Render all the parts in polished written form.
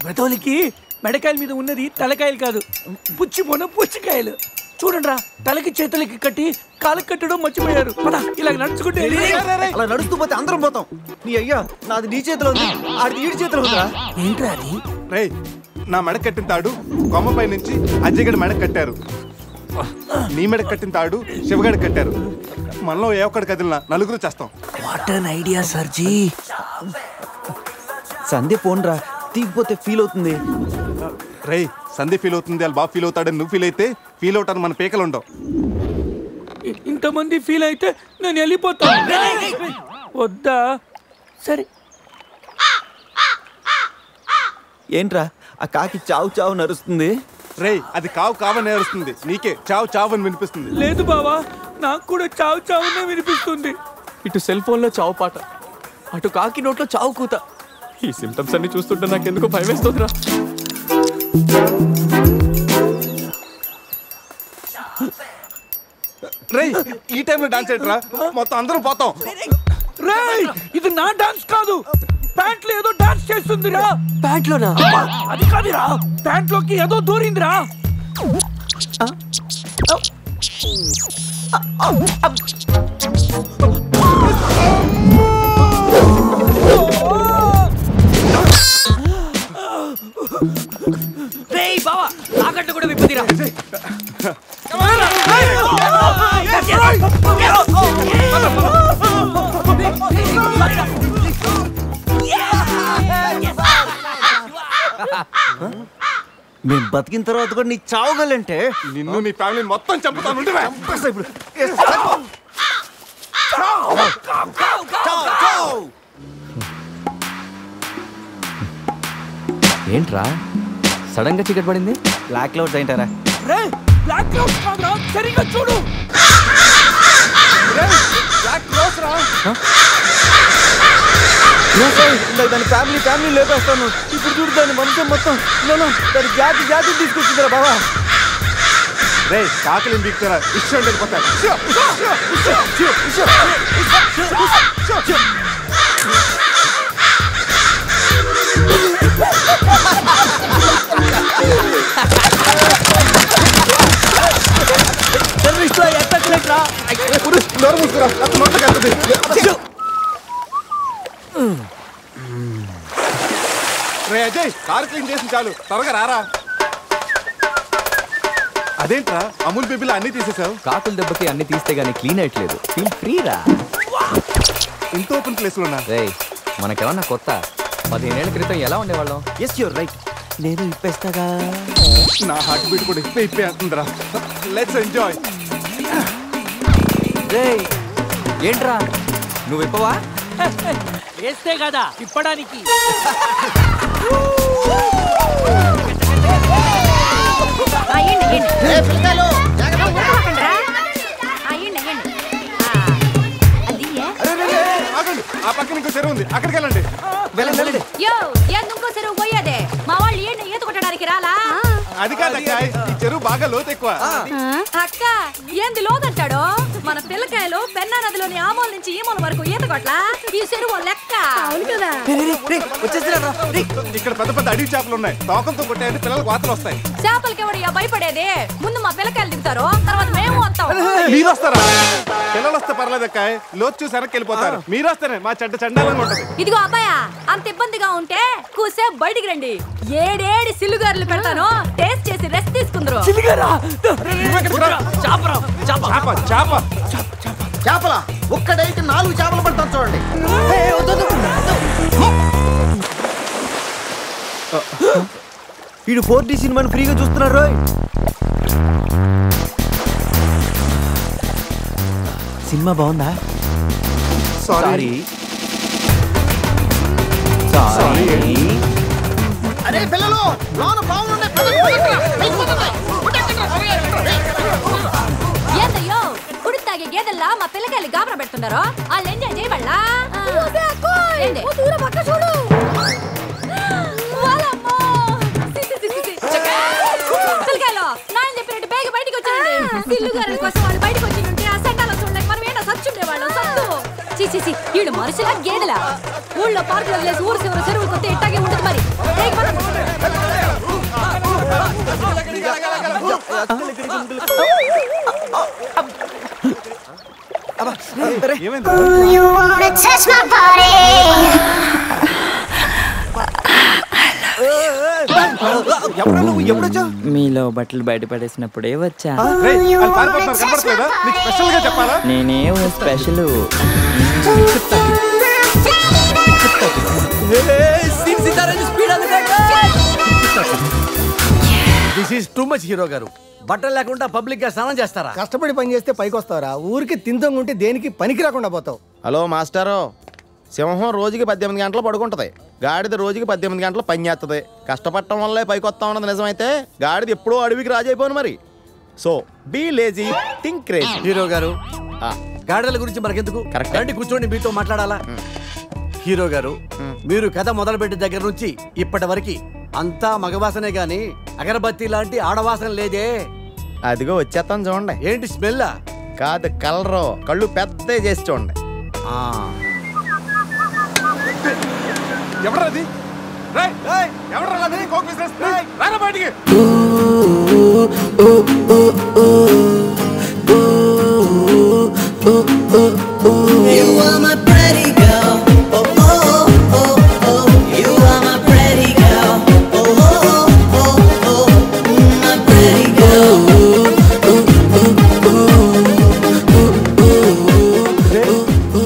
వెతోలికి మెడకాయల మీద ఉన్నది తలకాయలు కాదు, పుచ్చికాయలు. చూడండిరా, తలకి చేతులకి కట్టి కాళ్ళకి కట్టడం మర్చిపోయారు. ఇలా నడుచుకుంటే అలా నడుస్తూ పోతే అందరం పోతాం. నీ అయ్యా నాది నీ చేతిలో ఉంది, ఆడి ఈడి చేతిలో ఉందిరా. ఏంట్రా అది? రే, నా మెడ కట్టిన తాడు కొమ్మపై నుంచి అజ్జగడి మెడ కట్టారు. నీ మెడ కట్టిన తాడు శివగడి కట్టారు. మనలో ఏ ఒక్కడి కదిలినా నలుగురు చేస్తాం. వాట్ అన్ ఐడియా సర్జీ. సందే పోన్రా, తీగిపోతే ఫీల్ అవుతుంది. రే, సందే ఫీల్ అవుతుంది, వాళ్ళు బాగా ఫీల్ అవుతాడని నువ్వు ఫీల్ అయితే ఫీల్ అవుతాను మన పేకలు ఉండవు. ఇంతమంది ఫీల్ అయితే నేను వెళ్ళిపోతాను. వద్దా? సరే. ఏంట్రా ఆ కాకి చావు చావు నరుస్తుంది? రే, అది కావు కావని నేరుస్తుంది, నీకే చావు చావు అని వినిపిస్తుంది. లేదు బావా, నాకు కూడా చావు చావునే వినిపిస్తుంది. ఇటు సెల్ ఫోన్ లో చావు పాట, అటు కాకి నోట్లో చావు కూత. ఈ సిమ్టమ్స్ అన్ని చూస్తుంటే నాకెందుకో భయం వేస్తుందిరా. రే, ఈ టైంలో డాన్స్ ఏంట్రా? మొత్తం అందరం పోతాం. రే, ఇది నా డాన్స్ కాదు, ప్యాంట్ లో ఏదో డాన్స్ చేస్తుందిరా. ప్యాంట్ లోనా? అది కాదురా, ప్యాంట్ లోకి ఏదో దూరిందిరా. రే బావా, ఆగట్టు కూడా విప్పుదిరా. మేము బతికిన తర్వాత కూడా నీ చావుగలంటే నిన్ను నీ ఫ్యామిలీ మొత్తం చంపుతాను. ఏంట్రా సడన్ గా చీకటి పడింది? బ్లాక్ క్లౌడ్స్ ఏంటారా? రే, బ్లాక్ క్లౌడ్స్ కాదురా, సరిగ్గా చూడు. దాని ఫ్యామిలీ లేపేస్తాను. ఇప్పుడు చూడు దాని వంశం మొత్తం దాని జాతి తీసుకొచ్చిందిరా బాబా. రే, కాకలి దిక్కుతారా ఇష్టం వెళ్ళిపోతారు. రే అజయ్, కారు క్లీన్ చేసి చాలు, త్వరగా రారా. అదేంట్రా అమూల్ బేబీలో అన్ని తీసేసావు? కాకుల దెబ్బకి అన్ని తీస్తే గానీ క్లీన్ అయ్యట్లేదు. ఫీల్ ఫ్రీ రా. ఇంత ఓపెన్ ప్లేస్ లో ఉన్నా. రే, మనకేమన్నా కొత్త? 15 ఏళ్ల క్రితం ఎలా ఉండేవాళ్ళం? Yes you're right. నేను ఇప్పేస్తాగా. నా హార్ట్ బీట్ కూడా ఇప్పే అంటుందిరా. Let's enjoy. రే, ఏంట్రా నువ్వు ఇప్పవా? వేస్తే కదా ఇప్పడానికి. ఆ పక్కన ఇంకో చెరువు ఉంది, అక్కడికి వెళ్ళండి. ఎందుకో చెరువు పోయేదే? మా వాళ్ళు ఏంటి ఈత కొట్టడానికి రాలా? అది కాదక్క, ఈ చెరువు బాగా లోతు ఎక్కువ. అక్క ఏంది లోతంటాడు? మన పిల్లకాయలు పెన్నా నదిలోని ఆ మూల నుంచి ఈ మూల వరకు ఈత కొట్లా. ఈ చెరువు లెక్క. అవును కదా. ఇక్కడ పెద్ద పెద్ద అడవి చేపలు ఉన్నాయి, తోకంతో కొట్టాయంటే పిల్లలకు వాతలు వస్తాయి. చేపలకి ఎవడు భయపడేది? ముందు మా పిల్లకాయలు దిగుతారు, తర్వాత మేము వస్తాం. మీరు వస్తారా? పిల్లలు వస్తే పర్లేదక్క, లోతు చూసి వెనక్కి వెళ్ళిపోతారు. మీరు వస్తేనే మా చెడ్డ చండాలంగా ఉంటది. ఇదిగో అబ్బాయా, అంత ఇబ్బందిగా ఉంటే కూసేపు బయటికి రండి. 7 సిల్లుగారులు పెడతాను, టేస్ట్ చేసి రెస్ట్ తీసుకుందరు. చేపల ఒక్కడైతే 4 చేపలు పడతాను చూడండి. వీడు 4D సినిమాని ఫ్రీగా చూస్తున్నారు. సినిమా బాగుందా? సారీ. అరే పిల్లలు, లోన బాగుండే ఏందయ్యో కుడి తాగే గేదెల్లా మా పిల్లకాయలు గాబరా పెడుతున్నారో? వాళ్ళు ఎంజాయ్ చేయబడలా? చూడు పిల్లకాయలు నాయన చెప్పినట్టు బేగ బయటకు వచ్చేయండి. పిల్లుగారుల కోసం వాళ్ళు బయటకు వచ్చింటే ఆ సండాలో చూడలేక మనం ఏంటో సచ్చుండే వాళ్ళు సత్తు. చీచి వీళ్ళు మనుషులా గేదెలా? ఊళ్ళో పార్కులు వదిలేసి ఊరు చెరువులు కొత్త ఇట్టాగే ఉంటుంది మరి. ఏమైంది? You wanna touch my body? ఎవరు నువ్వు ఎప్పుడొచ్చా? మీలో బట్టలు బయట పడేసినప్పుడే వచ్చా. రేయ్, వాళ్ళు పారిపోతున్నారు, కనపడట్లేదా? నీకు స్పెషల్ గా చెప్పాలా? నేనేం special. This is too much hero గారు. బట్టలు లేకుండా పబ్లిక్ గా స్నానం చేస్తారా? కష్టపడి పని చేస్తే పైకి వస్తావరా? ఊరికి తింతంగుంటే దేనికి పనికి రాకుండా పోతావు. హలో మాస్టారు, సింహం రోజుకి 18 గంటలు పడుకుంటది, గాడిద రోజుకి 18 గంటలు పని చేస్తుంది. కష్టపడటం వల్లే పైకి వస్తా ఉన్నది నిజమైతే గాడిద ఎప్పుడో అడవికి రాజైపోను మరి. So be lazy, think crazy. Hero గారు, గాడిదల గురించి మనకెందుకు, కరెక్ట్ అండి, కూర్చోండి, మీతో మాట్లాడాలా. హీరో గారు, మీరు కథ మొదలుపెట్టిన దగ్గర నుంచి ఇప్పటి వరకు అంతా మగవాసనే గాని అగరబత్తి లాంటి ఆడవాసన లేదే. అదిగో వచ్చేస్తాను చూడండి. ఏంటి స్మెల్? కాదు కలరు, కళ్ళు పెద్ద చేసి చూడండి. ఎవరది? ఎవరు కోక్ బిజినెస్? రారా బయటికి.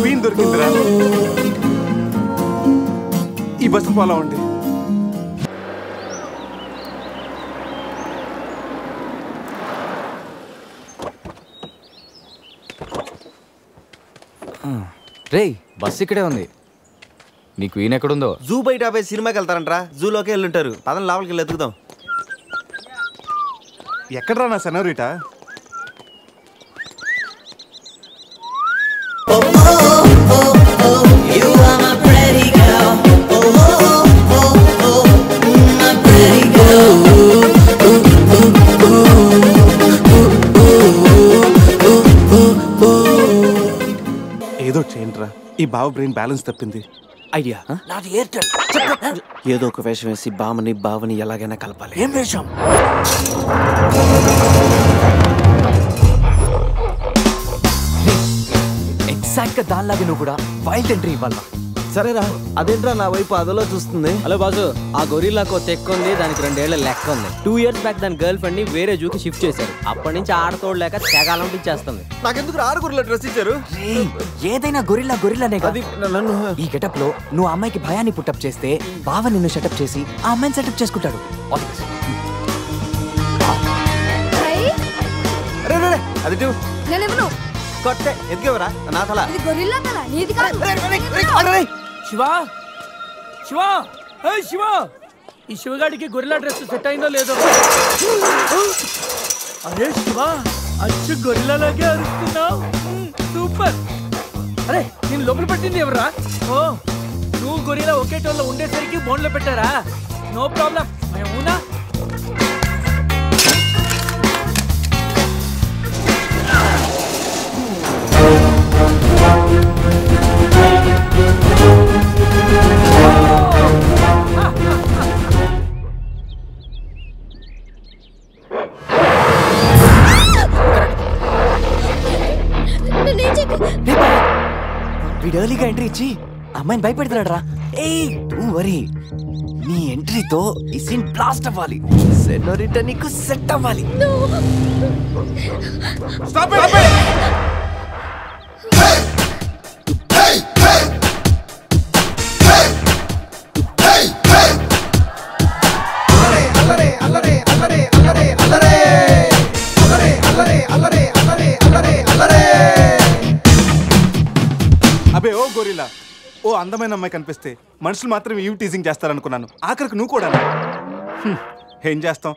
వీన్ దొరికిందిరా. ఈ బస్సు ఫాలో అవ్వండి. రేయ్, బస్ ఇక్కడే ఉంది. నీకు ఈయన ఎక్కడుందో? జూ బయట ఆపేసి సినిమాకి వెళ్తారంట్రా. జూలోకి వెళ్ళుంటారు. పదం లోపలికి వెళ్ళి ఎత్తుకుదాం. ఎక్కడరా నా సెనోరిటా? ఏదో చేయండిరా, ఈ బావ బ్రెయిన్ బ్యాలెన్స్ తప్పింది. ఐడియా, నాది ఎయిర్టెల్. ఏదో ఒక వేషం వేసి బావని ఎలాగైనా కలపాలి. ఏం వేషం? ఎగ్జాక్ట్ గా దానిలాగే నువ్వు కూడా వైల్డ్ ఎంట్రీ ఇవ్వాలా? సరేరా, అదేంట్రా నా వైపు అదలో చూస్తుంది. హలో బాసు, ఆ గొరిల్లాకో తెక్క ఉంది, దానికి 2 ఏళ్ల లెక్క ఉంది. 2 years బ్యాక్ దాని గర్ల్ ఫ్రెండ్ ని వేరే జూకి షిఫ్ట్ చేశారు. అప్పటి నుంచి ఆడతోడలేక తెగాలంపించేస్తుంది. నాకెందుకు ఆరుగురులో డ్రెస్ ఇచ్చారు? ఏదైనా గొరిల్లానే అది నన్ను ఈ గెటప్ లో నువ్వు అమ్మాయికి భయాన్ని పుట్టప్ చేస్తే బావ నిన్ను సెటప్ చేసి ఆ అమ్మాయిని సెటప్ చేసుకుంటాడు. అది నేనెవను? కొట్టే ఎదిగేవరా నా తల. ఇది గొరిల్లా తల, నీది కాదు. శివా, శివా, శివా, ఈ శివగాడికి గొరిల్లా డ్రెస్ సెట్ అయిందో లేదో. అరే శివా, అచ్చు గొరిల్లాలాగే అరుస్తున్నావు. సూపర్. అరే నేను లోపల పట్టింది ఎవరా? ఓ, నువ్వు గొరిల్లా ఒకే టోన్లో ఉండేసరికి బోన్లో పెట్టారా? నో ప్రాబ్లం, అవునా? వీడు ఎర్లీగా ఎంట్రీ ఇచ్చి అమ్మాయిని భయపెడతాడు రా. ఏయ్ డోంట్ వరీ, నీ ఎంట్రీతో ఈ సీన్ బ్లాస్ట్ అవ్వాలి. సెనోరిటా నీకు సెట్ అవ్వాలి. Stop it. అబే ఓ గొరిల్లా, ఓ అందమైన అమ్మాయి కనిపిస్తే మనుషులు మాత్రం ఈవ్ టీజింగ్ చేస్తారనుకున్నాను. ఆఖరికి నువ్వు కూడా. ఏం చేస్తాం,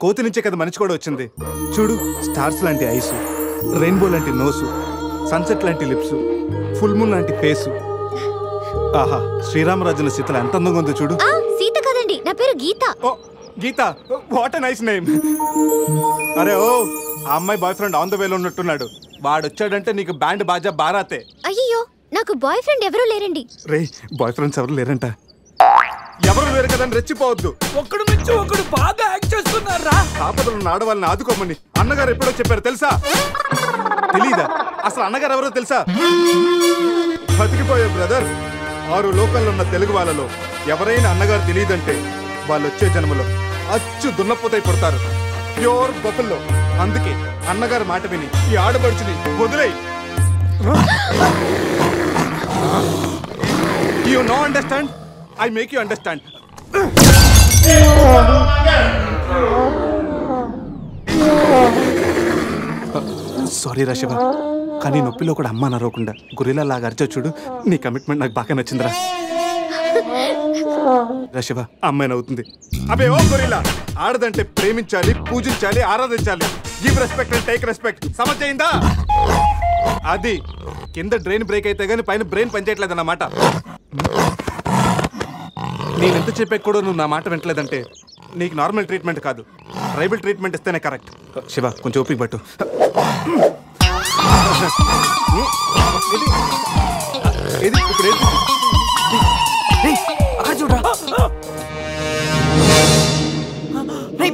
కోతి నుంచే కదా మనిషి కూడా వచ్చింది. చూడు, స్టార్స్ లాంటి ఐస్, రెయిన్బో లాంటి నోసు, సన్సెట్ లాంటి లిప్స్, ఫుల్ మూన్ లాంటి ఫేసు. ఆహా, శ్రీరామరాజుల సీతలు ఎంత అందంగా ఉందో చూడు. సీత కదండి, నా పేరు గీత. ఓ గీత, వాట్ ఎ నైస్ నేమ్. అరే ఓ, ఆ అమ్మాయి బాయ్ ఫ్రెండ్ ఆన్ ద వేలో ఉన్నట్టున్నాడు. వాడు వచ్చాడంటే నీకు బ్యాండ్ బాజా బారాతే. అయ్యో, నాకు బాయ్ ఫ్రెండ్ ఎవరూ లేరండి. రే, బాయ్ ఫ్రెండ్స్ ఎవరు లేరంట. ఎవరు లేరు కదని రెచ్చిపోవద్దు. ఒకడు మించి ఒకడు బాగా యాక్ట్ చేస్తున్నారా? ఆపదలు ఆడవాళ్ళని ఆదుకోమని అన్నగారు ఎప్పుడో చెప్పారు తెలుసా? తెలీదా? అసలు అన్నగారు ఎవరో తెలుసా? బతికిపోయే బ్రదర్. 6 లోకల్లో ఉన్న తెలుగు వాళ్ళలో ఎవరైనా అన్నగారు తెలియదంటే వాళ్ళు వచ్చే జన్మలో అచ్చు దున్నపోతై పుడతారు. Pure buffalo. అందుకే అన్నగారు మాట విని ఈ ఆడపడుచుని వదిలేయి. You know understand? I make you understand. Sorry రా శివ, కానీ నొప్పిలో కూడా అమ్మ నరవకుండా గురిలా లాగా అరిచా చూడు. నీ కమిట్మెంట్ నాకు బాగా నచ్చిందిరా. రా శివ, అమ్మాయి అవుతుంది. అబే ఓ గురిలా, ఆడదంటే ప్రేమించాలి, పూజించాలి, ఆరాధించాలి. Give respect and take respect. సమజైందా? అది కింద డ్రైన్ బ్రేక్ అయితే గానీ పైన బ్రెయిన్ పనిచేయట్లేదు అన్నమాట. నేను ఎంత చెప్పా కూడా నువ్వు నా మాట వింటలేదంటే నీకు నార్మల్ ట్రీట్మెంట్ కాదు, ట్రైబల్ ట్రీట్మెంట్ ఇస్తేనే కరెక్ట్. శివ, కొంచెం ఓపిక పట్టు.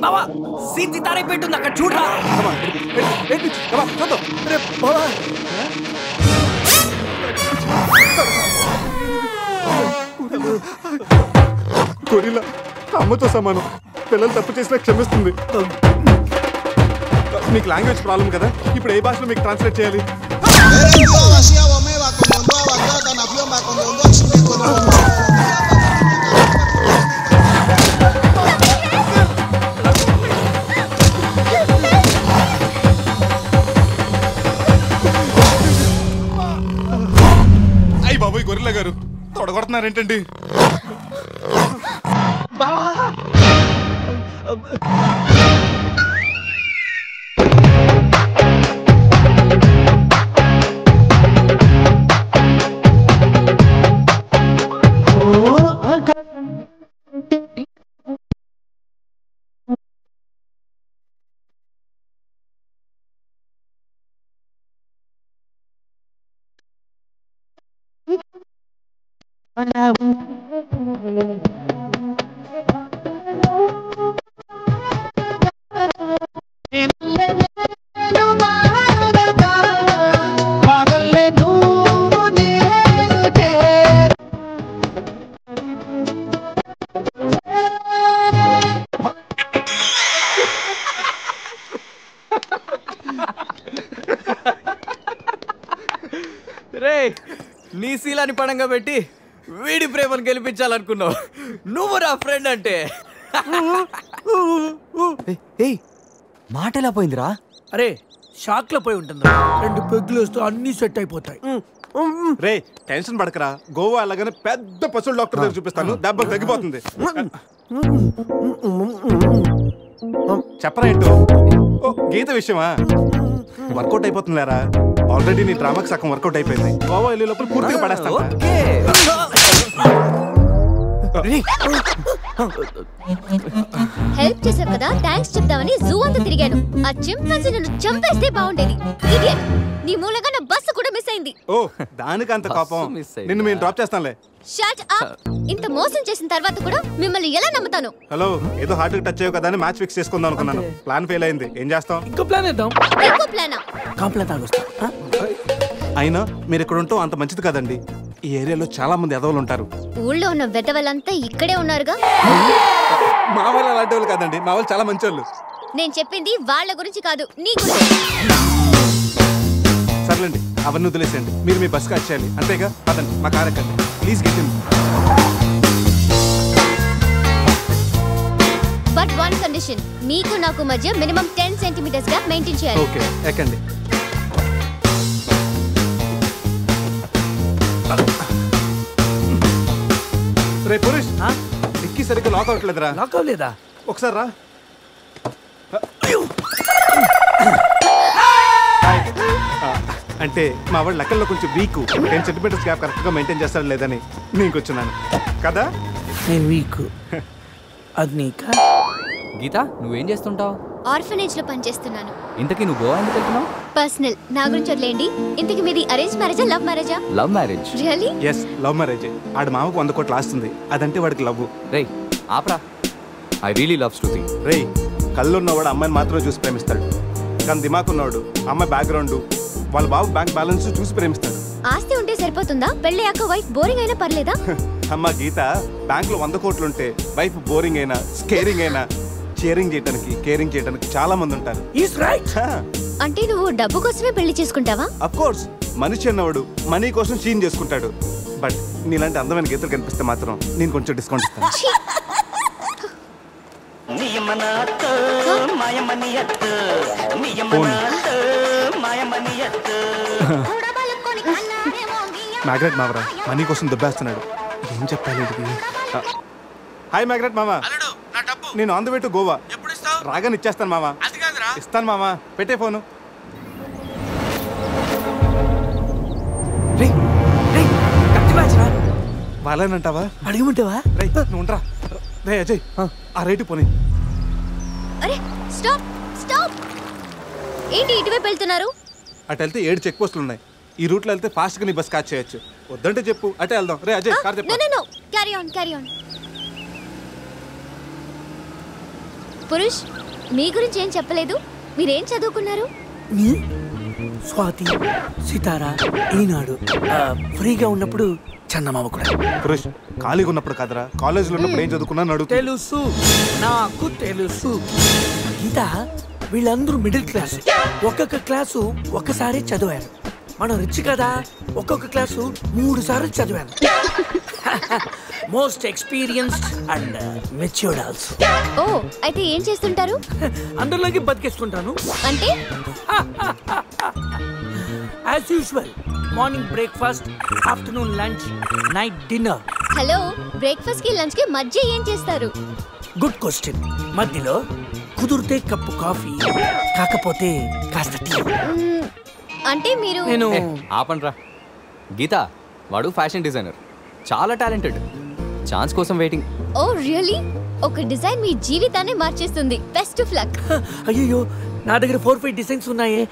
బావా సీతి తారే పెట్టుంది అక్కడ చూడరా. గొరిల్లా అమ్మతో సమానం. పిల్లలు తప్పు చేసినా క్షమిస్తుంది. మీకు లాంగ్వేజ్ ప్రాబ్లం కదా, ఇప్పుడు ఏ భాషలో మీకు ట్రాన్స్లేట్ చేయాలి? అయ్యి బాబోయ్, గొరిల్లా గారు తొడగొడుతున్నారేంటండి? నీ శీలాన్ని పడంగా పెట్టి వీడి ప్రేమను గెలిపించాలనుకున్నావు. నువ్వు నా ఫ్రెండ్ అంటే. మాట ఎలా పోయిందిరా? అరే షాక్ లో పోయి ఉంటుంది. 2 పెగ్గులు వస్తూ అన్ని సెట్ అయిపోతాయి. రే టెన్షన్ పడకరా, గోవా అలాగనే పెద్ద పశువుల డాక్టర్ దగ్గర చూపిస్తాను, దెబ్బలు తగ్గిపోతుంది. చెప్పరా ఏంటో? గీత విషయమా? వర్కౌట్ అయిపోతుంది లేరా. ఆల్రెడీ నీ డ్రామాకి సగం వర్కౌట్ అయిపోయింది. గోవా వెళ్ళే లోపల పూర్తిగా పడేస్తాను. హెల్ప్ చేసావు కదా, థ్యాంక్స్ చెప్దామని జూ అంతా తిరిగాను. ఆ చింపాంజీ నన్ను చంపేస్తే బాగుండేది. ఇడియట్, నీ మూలంగా నా బస్సు కూడా మిస్ అయింది. ఓ దానికి అంత కోపం? నిన్ను మేము డ్రాప్ చేస్తానులే. Shut up. ఇంత మోసం చేసిన తర్వాత కూడా మిమ్మల్ని ఎలా నమ్ముతాను? హలో, ఏదో హార్ట్ టచ్ అయ్యో కదా అని మ్యాచ్ ఫిక్స్ చేసుకుందాం అనుకున్నాను. ప్లాన్ ఫెయిల్ అయింది. ఏం చేస్తాం? ఇంకో ప్లాన్ వేద్దాం. ఇంకో ప్లానా? కాంప్లైంట్ ఆగొస్తా. అయినా మీరు ఇక్కడ ఉంటాం అంత మంచిది కదండి. ఈ ఏరియాలో చాలా మంది ఎదవలు ఉంటారు. ఊళ్ళో ఉన్న వెధవలంతా ఇక్కడే ఉన్నారుగా. మా వాళ్ళు అలాంటి వాళ్ళు కాదండి, మా వాళ్ళు చాలా మంచి వాళ్ళు. నేను చెప్పింది వాళ్ళ గురించి కాదు, నీ గురించి. సర్లేండి, అవన్నీ వదిలేసేయండి. మీరు మీ బస్కి వచ్చేయాలి అంతేగా. పదండి, మా కార్ ఎక్కండి please. Get in. But one condition, మీకు నాకు మధ్య మినిమం 10 సెంటీమీటర్స్ గా మెయింటైన్ చేయాలి. ఓకే, ఎక్కండి. రే పురుష్, డిక్కీ సరిగ్గా లాక్ అవ్వట్లేదురా. లాక్ అవ్వలేదా? ఒకసారి రా. అంటే మా వాడు లెక్కల్లో కొంచెం వీక్. 10 సెంటీమీటర్స్ గ్యాప్ కరెక్ట్గా మెయింటైన్ చేస్తాడు లేదని నేను కూర్చున్నాను కదా. నేను వీక్. అది నీకా? గీత, నువ్వేం చేస్తుంటావు? ఆర్ఫనేజ్ లో పనిచేస్తున్నాను. ఇంతకీ నువ్వు గోవా ఎందుకు వెళ్తున్నావు? పర్సనల్, నా గురించి వదిలేండి. ఇంతకీ మీది అరేంజ్ మ్యారేజా, లవ్ మ్యారేజా? Love marriage. Really? Yes, love marriage. ఆడు మామకు 100 కోట్లు ఆస్తుంది, అదంటే వాడికి లవ్. రే ఆపరా, ఐ రియలీ లవ్ శృతి. రే, కళ్ళు ఉన్నవాడు అమ్మాయిని మాత్రమే చూసి ప్రేమిస్తాడు, కానీ దిమాకు ఉన్నవాడు అమ్మాయి బ్యాక్గ్రౌండ్, వాళ్ళ బాబు బ్యాంక్ బ్యాలెన్స్ చూసి ప్రేమిస్తాడు. ఆస్తి ఉంటే సరిపోతుందా? పెళ్ళయ్యాక వైఫ్ బోరింగ్ అయినా పర్లేదా? అమ్మ గీత, బ్యాంక్ లో 100 కోట్లుంటే వైఫ్ బోరింగ్ అయినా స్కేరింగ్ అయినా కేరింగ్ చేయడానికి చాలా మంది ఉంటారు. అంటే నువ్వు డబ్బు కోసమే పెళ్లి చేసుకుంటావా? అఫ్ కోర్స్, మనిషి అన్నవాడు మనీ కోసం చీన్ చేసుకుంటాడు. బట్ నీలాంటి అందమైన గీతలు కనిపిస్తే మాత్రం నేను కొంచెం డిస్కౌంట్ ఇస్తాను. మ్యాగ్రెట్ మావరా మనీ కోసం దుబ్బేస్తున్నాడు. ఏం చెప్పాలి? హాయ్ మ్యాగ్రెట్ మామ, నేను on the way to Goa. రాగానే ఇచ్చేస్తాను మామ. ఇస్తాను మామ, పెట్టే ఫోను. వాళ్ళనంటావా? అడగమంటావా? నువ్వు ఉండరా. రే అజయ్, ఆ రైట్ పోనీ. అరే స్టాప్ స్టాప్! ఏంటి ఇటువైపు వెళ్తున్నారు? అటు వెళ్తే 7 చెక్ పోస్టులు ఉన్నాయి. ఈ రూట్ లో వెళ్తే ఫాస్ట్ గా నీ బస్ క్యాచ్ చేయొచ్చు. వద్దంటే చెప్పు, అటే వెళ్దాం. రే అజయ్, కార్ చెప్పు. No carry on carry on. Purush, మీ గురించి ఏం చెప్పలేదు. మీరేం చదువుకున్నారు? స్వాతి, సితారా, ఈనాడు. ఫ్రీగా ఉన్నప్పుడు చందమామ కూడా. పురుష్, ఖాళీగా ఉన్నప్పుడు కాదరా, కాలేజీలో ఉన్నప్పుడు ఏం చదువుకున్నాను అడుగు. తెలుసు, నాకు తెలుసు. గీత, వీళ్ళందరూ మిడిల్ క్లాస్. ఒక్కొక్క క్లాసు ఒక్కసారి చదివారు. మనం రిచ్ కదా, ఒక్కొక్క క్లాసు 3 సార్లు చదివాను. Most experienced and matured also. ఓ, అయితే ఏం చేస్తుంటారు? అందరిలోకి బతికేసుకుంటాను. అంటే as usual, morning breakfast, afternoon lunch, night dinner. Hello, breakfast కి లంచ్ కి మధ్య ఏం చేస్తారు? Good question. మధ్యలో కుదిరితే కప్పు కాఫీ, కాకపోతే కాస్త టీ. అంటే మీరు నేను ఆపండ్రా. గీత, వాడు ఫ్యాషన్ డిజైనర్, చాలా టాలెంటెడ్. ఛాన్స్ కోసం వెయిటింగ్. ఓ రియల్లీ? ఒక డిజైన్ మీ జీవితాన్ని మార్చేస్తుంది. Best of luck. అయ్యో, నా దగ్గర 4-5 డిజైన్స్ ఉన్నాయే.